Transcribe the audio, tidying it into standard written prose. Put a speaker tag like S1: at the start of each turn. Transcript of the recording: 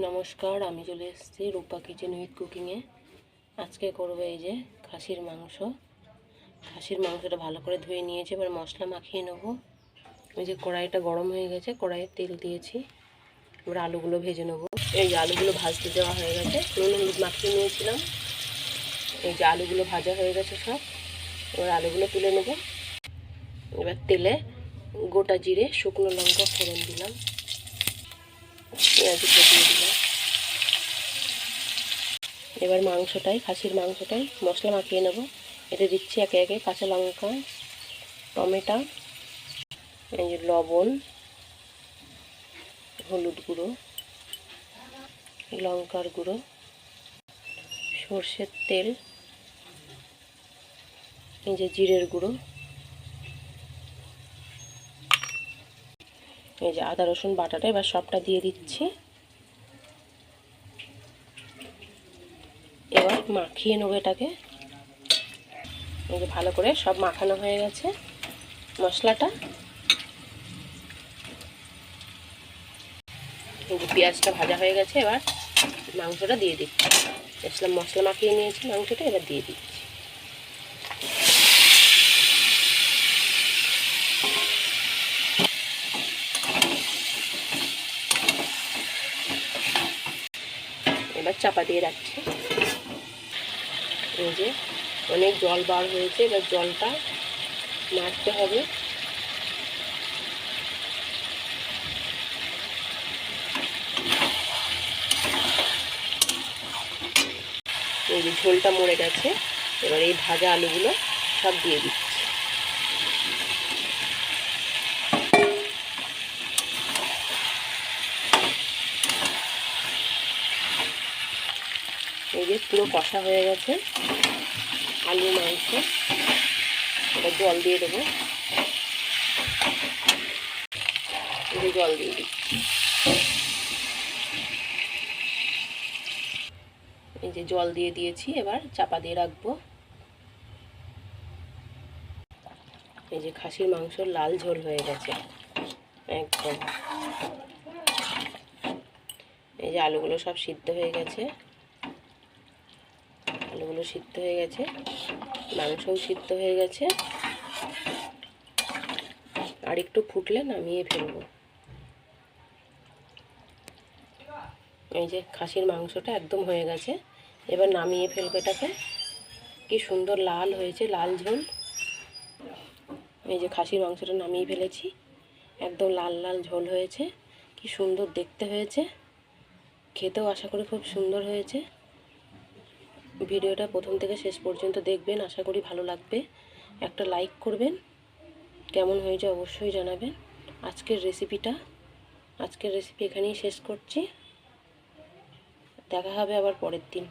S1: নমস্কার, আমি চলে এসেছি রূপা কিচেন উইথ কুকিংয়ে। আজকে করব এই যে খাসির মাংস। খাসির মাংসটা ভালো করে ধুয়ে নিয়েছি, এবার মশলা মাখিয়ে নেব। এই যে কড়াইটা গরম হয়ে গেছে, কড়াইয়ে তেল দিয়েছি। এবার আলুগুলো ভেজে নেব। এই যে আলুগুলো ভাজতে দেওয়া হয়ে গেছে, নুন হলুদ মাখিয়ে নিয়েছিলাম। এই যে আলুগুলো ভাজা হয়ে গেছে সব। এবার আলুগুলো তুলে নেব। এবার তেলে গোটা জিরে, শুকনো লঙ্কা ফোড়ন দিলাম, পেঁয়াজ দিয়ে দিলাম। এবার খাসির মাংসটাই মশলা মাখিয়ে নেব। এতে দিচ্ছি একে একে কাঁচা লঙ্কা, টমেটো, এই যে লবণ, হলুদ গুঁড়ো, লঙ্কার গুঁড়ো, সর্ষের তেল, এই যে জিরের গুঁড়ো, এই যে আদা রসুন বাটাটা এবার সবটা দিয়ে দিচ্ছি। এবার মাখিয়ে নেবো এটাকে। এই যে ভালো করে সব মাখানো হয়ে গেছে মশলাটা। এই যে পেঁয়াজটা ভাজা হয়ে গেছে, এবার মাংসটা দিয়ে দিচ্ছি। মশলা মাখিয়ে নিয়েছি মাংসটা, এবার দিয়ে দিচ্ছি। এবার চাপা দিয়ে রাখছি। এই যে অনেক জল বার হয়েছে, এবার জলটা নাড়তে হবে। এই যে ঝোলটা মরে গেছে, এবার এই ভাজা আলুগুলো সব দিয়ে দিচ্ছি। এই যে পুরো কষা হয়ে গেছে আলু মাংস। এবার জল দিয়ে দেবো। জল দিয়ে দিচ্ছি। এই যে জল দিয়ে দিয়েছি, এবার চাপা দিয়ে রাখবো। এই যে খাসির মাংসর লাল ঝোল হয়ে গেছে একদম। এই যে আলুগুলো সব সিদ্ধ হয়ে গেছে, আলুগুলো সিদ্ধ হয়ে গেছে, মাংসও সিদ্ধ হয়ে গেছে। আর একটু ফুটলে নামিয়ে ফেলবো। এই যে খাসির মাংসটা একদম হয়ে গেছে, এবার নামিয়ে ফেলবো এটাকে। কি সুন্দর লাল হয়েছে, লাল ঝোল। এই যে খাসির মাংসটা নামিয়ে ফেলেছি, একদম লাল লাল ঝোল হয়েছে। কি সুন্দর দেখতে হয়েছে, খেতেও আশা করি খুব সুন্দর হয়েছে। ভিডিওটা প্রথম থেকে শেষ পর্যন্ত দেখবেন, আশা করি ভালো লাগবে। একটা লাইক করবেন, কেমন হয়েছে অবশ্যই জানাবেন। আজকের রেসিপি এখানেই শেষ করছি। দেখা হবে আবার পরের দিন।